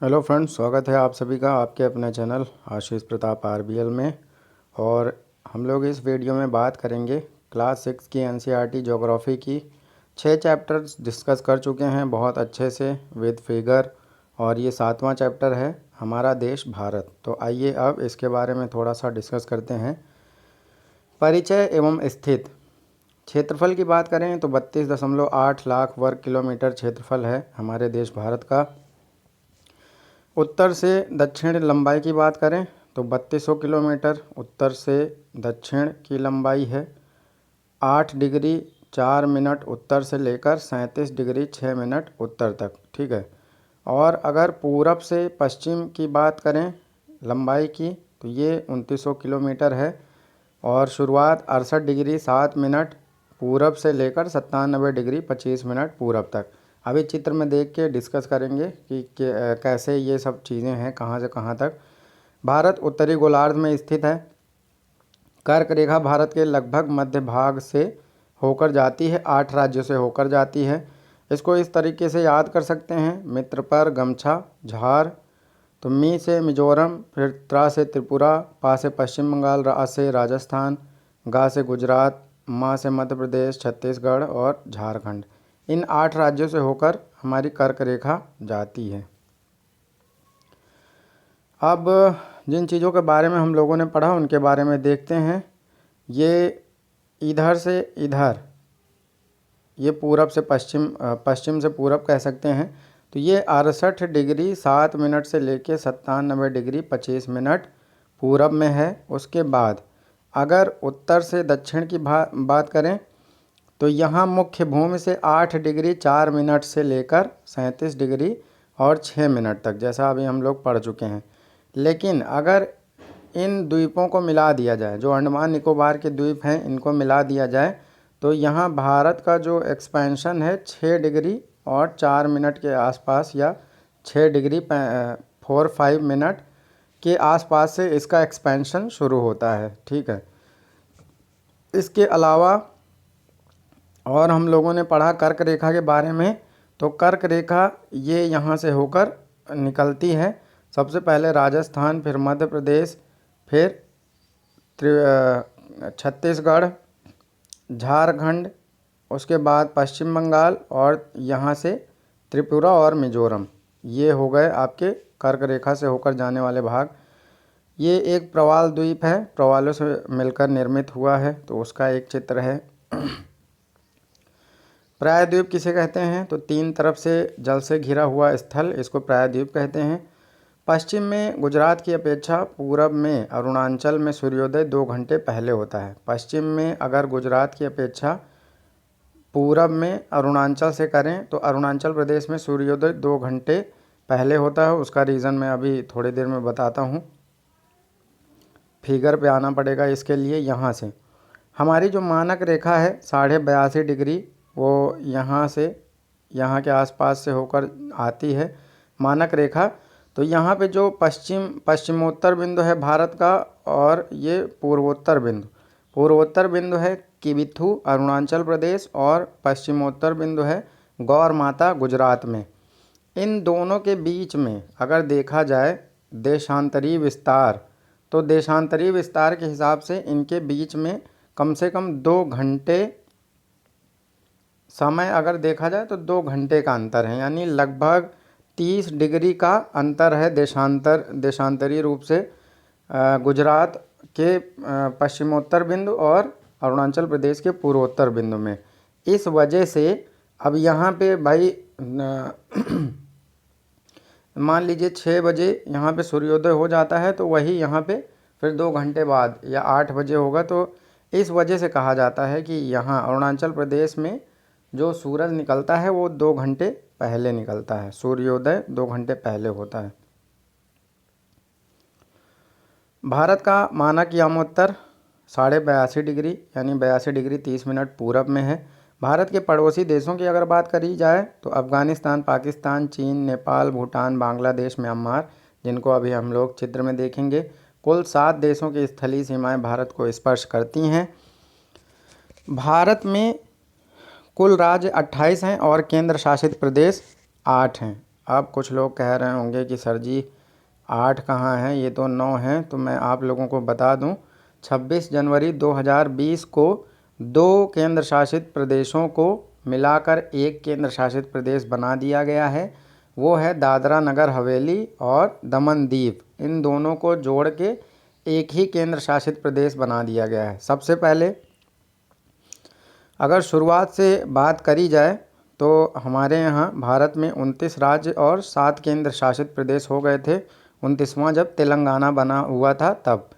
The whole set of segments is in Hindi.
हेलो फ्रेंड्स, स्वागत है आप सभी का आपके अपने चैनल आशीष प्रताप आरबीएल में। और हम लोग इस वीडियो में बात करेंगे क्लास 6 की एनसीईआरटी ज्योग्राफी की 6 चैप्टर्स डिस्कस कर चुके हैं बहुत अच्छे से विद फिगर। और ये 7वां चैप्टर है हमारा देश भारत। तो आइए अब इसके बारे में थोड़ा सा डिस्कस करते हैं। परिचय एवं स्थित। क्षेत्रफल की बात करें तो 32.8 लाख वर्ग किलोमीटर क्षेत्रफल है हमारे देश भारत का। उत्तर से दक्षिण लंबाई की बात करें तो 3200 किलोमीटर उत्तर से दक्षिण की लंबाई है। 8 डिग्री 4 मिनट उत्तर से लेकर 37 डिग्री 6 मिनट उत्तर तक, ठीक है। और अगर पूरब से पश्चिम की बात करें लंबाई की तो ये 2900 किलोमीटर है। और शुरुआत 68 डिग्री 7 मिनट पूरब से लेकर 97 डिग्री 25 मिनट पूरब तक। अभी चित्र में देख के डिस्कस करेंगे कि कैसे ये सब चीज़ें हैं, कहाँ से कहाँ तक। भारत उत्तरी गोलार्ध में स्थित है। कर्क रेखा भारत के लगभग मध्य भाग से होकर जाती है, 8 राज्यों से होकर जाती है। इसको इस तरीके से याद कर सकते हैं। मित्र पर गमछा, झार, तो मी से मिजोरम, फिर त्रा से त्रिपुरा, पा से पश्चिम बंगाल, रा से राजस्थान, गा से गुजरात, मा से मध्य प्रदेश, छत्तीसगढ़ और झारखंड। इन 8 राज्यों से होकर हमारी कर्क रेखा जाती है। अब जिन चीज़ों के बारे में हम लोगों ने पढ़ा उनके बारे में देखते हैं। ये इधर से इधर, ये पूरब से पश्चिम, पश्चिम से पूरब कह सकते हैं। तो ये 68 डिग्री 7 मिनट से लेके 97 डिग्री 25 मिनट पूरब में है। उसके बाद अगर उत्तर से दक्षिण की बात करें तो यहाँ मुख्य भूमि से 8 डिग्री 4 मिनट से लेकर 37 डिग्री और 6 मिनट तक, जैसा अभी हम लोग पढ़ चुके हैं। लेकिन अगर इन द्वीपों को मिला दिया जाए, जो अंडमान निकोबार के द्वीप हैं इनको मिला दिया जाए, तो यहाँ भारत का जो एक्सपेंशन है 6 डिग्री और 4 मिनट के आसपास, या 6 डिग्री 4-5 मिनट के आसपास से इसका एक्सपेंशन शुरू होता है, ठीक है। इसके अलावा और हम लोगों ने पढ़ा कर्क रेखा के बारे में। तो कर्क रेखा ये यहाँ से होकर निकलती है। सबसे पहले राजस्थान, फिर मध्य प्रदेश, फिर छत्तीसगढ़, झारखंड, उसके बाद पश्चिम बंगाल और यहाँ से त्रिपुरा और मिजोरम। ये हो गए आपके कर्क रेखा से होकर जाने वाले भाग। ये एक प्रवाल द्वीप है, प्रवालों से मिलकर निर्मित हुआ है, तो उसका एक चित्र है। प्रायद्वीप किसे कहते हैं? तो 3 तरफ से जल से घिरा हुआ स्थल, इसको प्रायद्वीप कहते हैं। पश्चिम में गुजरात की अपेक्षा पूरब में अरुणाचल में सूर्योदय 2 घंटे पहले होता है। पश्चिम में अगर गुजरात की अपेक्षा पूरब में अरुणाचल से करें तो अरुणाचल प्रदेश में सूर्योदय 2 घंटे पहले होता है। उसका रीज़न मैं अभी थोड़ी देर में बताता हूँ। फिगर पे आना पड़ेगा इसके लिए। यहाँ से हमारी जो मानक रेखा है 82.5 डिग्री, वो यहाँ से यहाँ के आसपास से होकर आती है मानक रेखा। तो यहाँ पे जो पश्चिमोत्तर बिंदु है भारत का, और ये पूर्वोत्तर बिंदु है किबिथु अरुणाचल प्रदेश, और पश्चिमोत्तर बिंदु है गौर माता गुजरात में। इन दोनों के बीच में अगर देखा जाए देशांतरी विस्तार, तो देशांतरी विस्तार के हिसाब से इनके बीच में कम से कम 2 घंटे समय अगर देखा जाए तो 2 घंटे का अंतर है, यानी लगभग 30 डिग्री का अंतर है देशांतरी रूप से गुजरात के पश्चिमोत्तर बिंदु और अरुणाचल प्रदेश के पूर्वोत्तर बिंदु में। इस वजह से अब यहाँ पे भाई मान लीजिए 6 बजे यहाँ पे सूर्योदय हो जाता है, तो वही यहाँ पे फिर 2 घंटे बाद या 8 बजे होगा। तो इस वजह से कहा जाता है कि यहाँ अरुणाचल प्रदेश में जो सूरज निकलता है वो 2 घंटे पहले निकलता है, सूर्योदय 2 घंटे पहले होता है। भारत का मानक यामोत्तर 82.5 डिग्री यानी 82 डिग्री 30 मिनट पूरब में है। भारत के पड़ोसी देशों की अगर बात करी जाए तो अफ़गानिस्तान, पाकिस्तान, चीन, नेपाल, भूटान, बांग्लादेश, म्यांमार, जिनको अभी हम लोग चित्र में देखेंगे, कुल 7 देशों की स्थलीय सीमाएं भारत को स्पर्श करती हैं। भारत में कुल राज्य 28 हैं और केंद्र शासित प्रदेश 8 हैं। अब कुछ लोग कह रहे होंगे कि सर जी 8 कहाँ है, ये तो 9 हैं। तो मैं आप लोगों को बता दूं 26 जनवरी 2020 को 2 केंद्र शासित प्रदेशों को मिलाकर एक केंद्र शासित प्रदेश बना दिया गया है। वो है दादरा नगर हवेली और दमन दीव। इन दोनों को जोड़ के एक ही केंद्र शासित प्रदेश बना दिया गया है। सबसे पहले अगर शुरुआत से बात करी जाए तो हमारे यहाँ भारत में 29 राज्य और 7 केंद्र शासित प्रदेश हो गए थे। 29वां जब तेलंगाना बना हुआ था तब।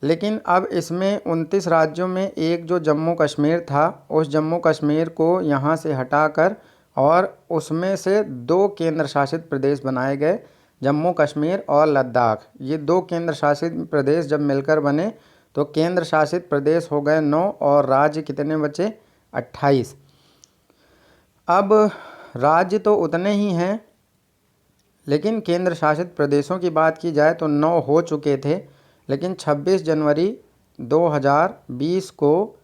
लेकिन अब इसमें 29 राज्यों में एक जो जम्मू कश्मीर था, उस जम्मू कश्मीर को यहाँ से हटाकर और उसमें से 2 केंद्र शासित प्रदेश बनाए गए, जम्मू कश्मीर और लद्दाख। ये 2 केंद्र शासित प्रदेश जब मिलकर बने तो केंद्र शासित प्रदेश हो गए 9 और राज्य कितने बचे? 28। अब राज्य तो उतने ही हैं, लेकिन केंद्र शासित प्रदेशों की बात की जाए तो 9 हो चुके थे। लेकिन 26 जनवरी 2020 को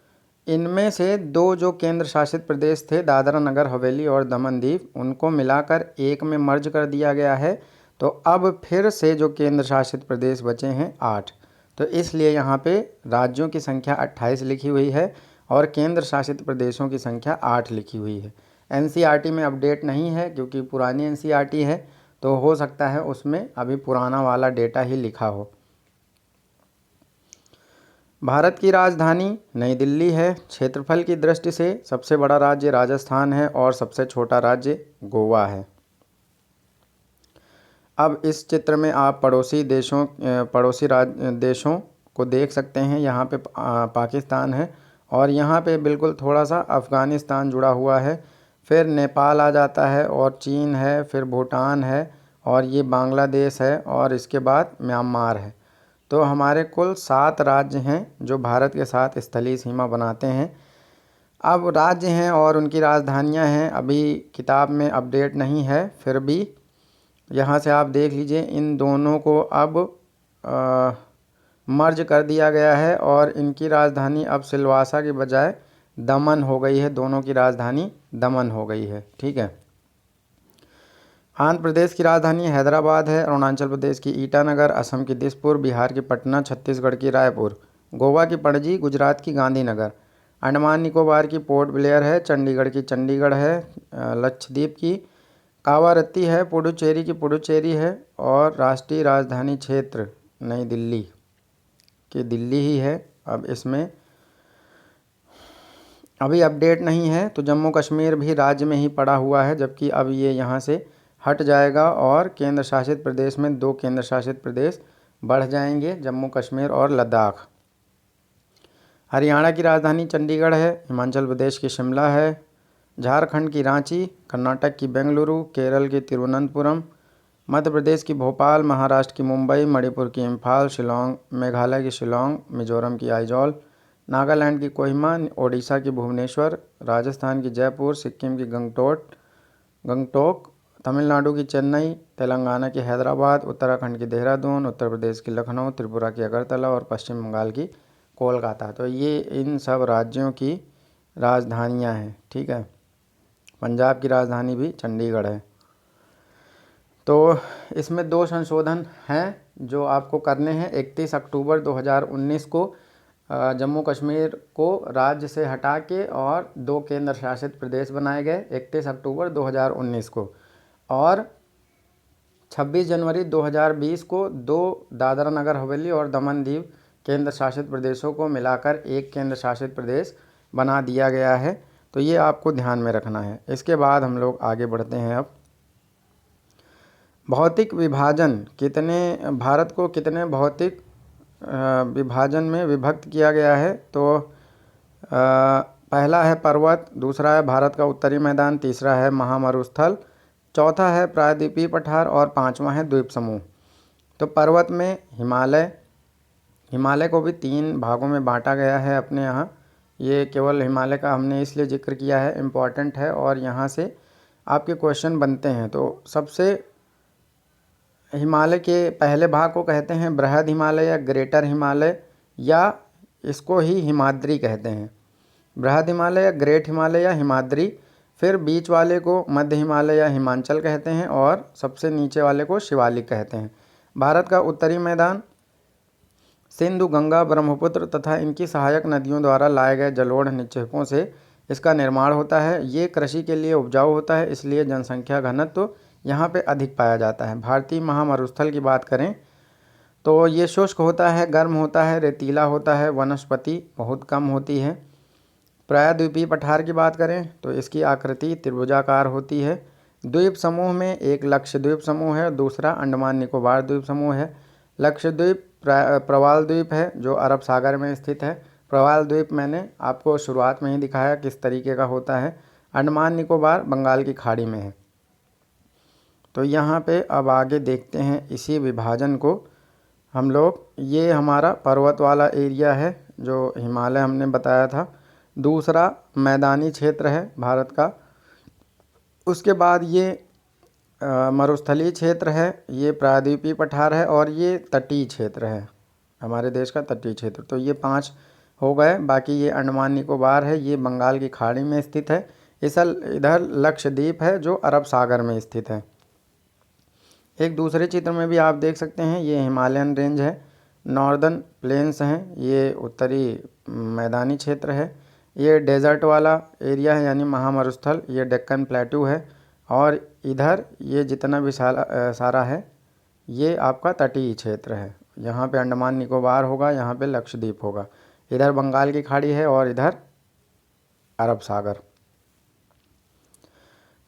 इनमें से 2 जो केंद्र शासित प्रदेश थे, दादरा नगर हवेली और दमन दीव, उनको मिलाकर एक में मर्ज कर दिया गया है। तो अब फिर से जो केंद्र शासित प्रदेश बचे हैं 8। तो इसलिए यहाँ पे राज्यों की संख्या 28 लिखी हुई है और केंद्र शासित प्रदेशों की संख्या 8 लिखी हुई है। एनसीईआरटी में अपडेट नहीं है क्योंकि पुरानी एनसीईआरटी है, तो हो सकता है उसमें अभी पुराना वाला डेटा ही लिखा हो। भारत की राजधानी नई दिल्ली है। क्षेत्रफल की दृष्टि से सबसे बड़ा राज्य राजस्थान है और सबसे छोटा राज्य गोवा है। अब इस चित्र में आप पड़ोसी देशों देशों को देख सकते हैं। यहाँ पे पाकिस्तान है और यहाँ पे बिल्कुल थोड़ा सा अफ़गानिस्तान जुड़ा हुआ है। फिर नेपाल आ जाता है और चीन है, फिर भूटान है और ये बांग्लादेश है और इसके बाद म्यांमार है। तो हमारे कुल 7 राज्य हैं जो भारत के साथ स्थलीय सीमा बनाते हैं। अब राज्य हैं और उनकी राजधानियां हैं, अभी किताब में अपडेट नहीं है, फिर भी यहाँ से आप देख लीजिए इन दोनों को अब मर्ज कर दिया गया है और इनकी राजधानी अब सिलवासा की बजाय दमन हो गई है। दोनों की राजधानी दमन हो गई है। ठीक है। आंध्र प्रदेश की राजधानी हैदराबाद है, अरुणाचल प्रदेश की ईटानगर, असम की दिसपुर, बिहार की पटना, छत्तीसगढ़ की रायपुर, गोवा की पणजी, गुजरात की गांधीनगर, अंडमान निकोबार की पोर्ट ब्लेयर है, चंडीगढ़ की चंडीगढ़ है, लक्षद्वीप की कावारत्ती है, पुडुचेरी की पुडुचेरी है और राष्ट्रीय राजधानी क्षेत्र नई दिल्ली की दिल्ली ही है। अब इसमें अभी अपडेट नहीं है, तो जम्मू कश्मीर भी राज्य में ही पड़ा हुआ है, जबकि अब ये यहाँ से हट जाएगा और केंद्र शासित प्रदेश में 2 केंद्र शासित प्रदेश बढ़ जाएंगे, जम्मू कश्मीर और लद्दाख। हरियाणा की राजधानी चंडीगढ़ है, हिमाचल प्रदेश की शिमला है, झारखंड की रांची, कर्नाटक की बेंगलुरु, केरल की तिरुवनंतपुरम, मध्य प्रदेश की भोपाल, महाराष्ट्र की मुंबई, मणिपुर की इम्फाल, शिलोंग, मेघालय की शिलोंग, मिजोरम की आइजॉल, नागालैंड की कोहिमा, ओडिशा की भुवनेश्वर, राजस्थान की जयपुर, सिक्किम की गंगटोक, तमिलनाडु की चेन्नई, तेलंगाना की हैदराबाद, उत्तराखंड की देहरादून, उत्तर प्रदेश की लखनऊ, त्रिपुरा की अगरतला और पश्चिम बंगाल की कोलकाता। तो ये इन सब राज्यों की राजधानियां हैं। ठीक है। पंजाब की राजधानी भी चंडीगढ़ है। तो इसमें 2 संशोधन हैं जो आपको करने हैं। 31 अक्टूबर 2019 को जम्मू कश्मीर को राज्य से हटा के और 2 केंद्र शासित प्रदेश बनाए गए 31 अक्टूबर 2019 को, और 26 जनवरी 2020 को 2 दादरा नगर हवेली और दमन दीव केंद्र शासित प्रदेशों को मिलाकर एक केंद्र शासित प्रदेश बना दिया गया है। तो ये आपको ध्यान में रखना है। इसके बाद हम लोग आगे बढ़ते हैं। अब भौतिक विभाजन, भारत को कितने भौतिक विभाजन में विभक्त किया गया है? तो पहला है पर्वत, दूसरा है भारत का उत्तरी मैदान, तीसरा है महामरुस्थल, चौथा है प्रायद्वीपीय पठार और 5वां है द्वीप समूह। तो पर्वत में हिमालय को भी 3 भागों में बांटा गया है अपने यहाँ। ये केवल हिमालय का हमने इसलिए जिक्र किया है, इम्पॉर्टेंट है और यहाँ से आपके क्वेश्चन बनते हैं। तो सबसे हिमालय के पहले भाग को कहते हैं बृहद हिमालय या ग्रेटर हिमालय, या इसको ही हिमाद्री कहते हैं। बृहद हिमालय या ग्रेट हिमालय या हिमाद्री। फिर बीच वाले को मध्य हिमालय या हिमांचल कहते हैं और सबसे नीचे वाले को शिवालिक कहते हैं। भारत का उत्तरी मैदान सिंधु, गंगा, ब्रह्मपुत्र तथा इनकी सहायक नदियों द्वारा लाए गए जलोढ़ निक्षेपों से इसका निर्माण होता है। ये कृषि के लिए उपजाऊ होता है, इसलिए जनसंख्या घनत्व यहाँ पे अधिक पाया जाता है। भारतीय महामरुस्थल की बात करें तो ये शुष्क होता है, गर्म होता है, रेतीला होता है, वनस्पति बहुत कम होती है। प्रायद्वीपीय पठार की बात करें तो इसकी आकृति त्रिभुजाकार होती है। द्वीप समूह में एक लक्षद्वीप समूह है, दूसरा अंडमान निकोबार द्वीप समूह है। लक्षद्वीप प्रवाल द्वीप है जो अरब सागर में स्थित है। प्रवाल द्वीप मैंने आपको शुरुआत में ही दिखाया किस तरीके का होता है। अंडमान निकोबार बंगाल की खाड़ी में है। तो यहाँ पे अब आगे देखते हैं इसी विभाजन को हम लोग। ये हमारा पर्वत वाला एरिया है जो हिमालय हमने बताया था। दूसरा मैदानी क्षेत्र है भारत का। उसके बाद ये मरुस्थलीय क्षेत्र है, ये प्रायद्वीपीय पठार है और ये तटीय क्षेत्र है, हमारे देश का तटीय क्षेत्र। तो ये 5 हो गए। बाकी ये अंडमान निकोबार है, ये बंगाल की खाड़ी में स्थित है। इधर लक्षद्वीप है जो अरब सागर में स्थित है। एक दूसरे चित्र में भी आप देख सकते हैं, ये हिमालयन रेंज है, नॉर्दर्न प्लेन्स हैं, ये उत्तरी मैदानी क्षेत्र है। ये डेजर्ट वाला एरिया है यानी महामरुस्थल, ये डेक्कन प्लेटू है। और इधर ये जितना भी सारा है ये आपका तटीय क्षेत्र है। यहाँ पे अंडमान निकोबार होगा, यहाँ पे लक्षद्वीप होगा। इधर बंगाल की खाड़ी है और इधर अरब सागर।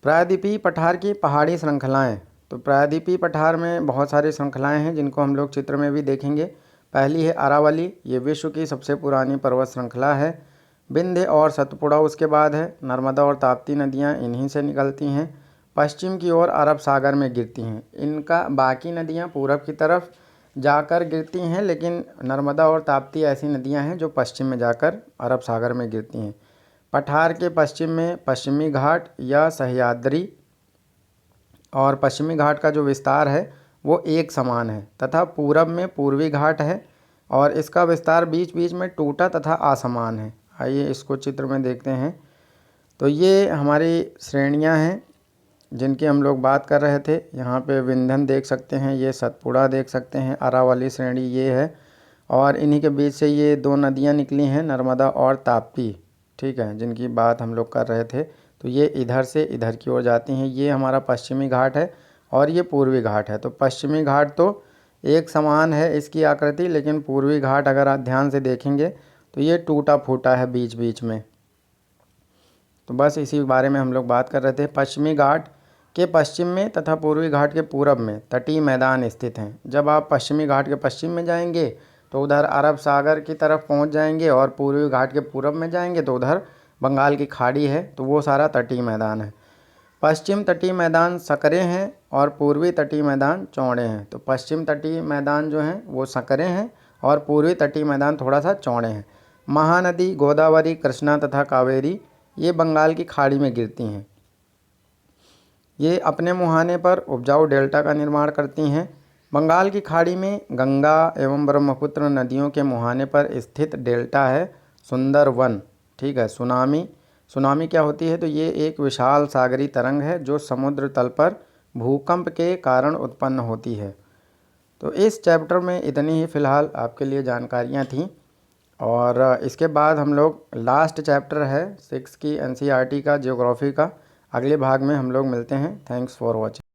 प्रायद्वीपीय पठार की पहाड़ी श्रृंखलाएं। तो प्रायद्वीपीय पठार में बहुत सारी श्रृंखलाएं हैं जिनको हम लोग चित्र में भी देखेंगे। पहली है अरावली, ये विश्व की सबसे पुरानी पर्वत श्रृंखला है। विंध्य और सतपुड़ा उसके बाद है। नर्मदा और ताप्ती नदियाँ इन्हीं से निकलती हैं। पश्चिम की ओर अरब सागर में गिरती हैं। इनका बाकी नदियाँ पूरब की तरफ जाकर गिरती हैं, लेकिन नर्मदा और ताप्ती ऐसी नदियाँ हैं जो पश्चिम में जाकर अरब सागर में गिरती हैं। पठार के पश्चिम में पश्चिमी घाट या सह्याद्री और पश्चिमी घाट का जो विस्तार है वो एक समान है तथा पूरब में पूर्वी घाट है और इसका विस्तार बीच बीच में टूटा तथा असमान है। आइए इसको चित्र में देखते हैं। तो ये हमारी श्रेणियां हैं जिनकी हम लोग बात कर रहे थे। यहाँ पे विंध्यन देख सकते हैं, ये सतपुड़ा देख सकते हैं, अरावली श्रेणी ये है और इन्हीं के बीच से ये 2 नदियाँ निकली हैं, नर्मदा और ताप्ती, ठीक है, जिनकी बात हम लोग कर रहे थे। तो ये इधर से इधर की ओर जाती हैं। ये हमारा पश्चिमी घाट है और ये पूर्वी घाट है। तो पश्चिमी घाट तो एक समान है इसकी आकृति, लेकिन पूर्वी घाट अगर आप ध्यान से देखेंगे तो ये टूटा फूटा है बीच बीच में। तो बस इसी बारे में हम लोग बात कर रहे थे। पश्चिमी घाट के पश्चिम में तथा पूर्वी घाट के पूरब में तटीय मैदान स्थित हैं। जब आप पश्चिमी घाट के पश्चिम में जाएंगे तो उधर अरब सागर की तरफ पहुंच जाएंगे और पूर्वी घाट के पूरब में जाएंगे तो उधर बंगाल की खाड़ी है, तो वो सारा तटीय मैदान है। पश्चिम तटीय मैदान सकरे हैं और पूर्वी तटीय मैदान चौड़े हैं। तो पश्चिम तटीय मैदान जो हैं वो सकरे हैं और पूर्वी तटीय मैदान थोड़ा सा चौड़े हैं। महानदी गोदावरी, कृष्णा तथा कावेरी ये बंगाल की खाड़ी में गिरती हैं। ये अपने मुहाने पर उपजाऊ डेल्टा का निर्माण करती हैं। बंगाल की खाड़ी में गंगा एवं ब्रह्मपुत्र नदियों के मुहाने पर स्थित डेल्टा है सुंदरवन, ठीक है। सुनामी क्या होती है? तो ये एक विशाल सागरी तरंग है जो समुद्र तल पर भूकंप के कारण उत्पन्न होती है। तो इस चैप्टर में इतनी ही फ़िलहाल आपके लिए जानकारियाँ थीं और इसके बाद हम लोग लास्ट चैप्टर है 6 की NCERT का ज्योग्राफी का, अगले भाग में हम लोग मिलते हैं। Thanks for watching.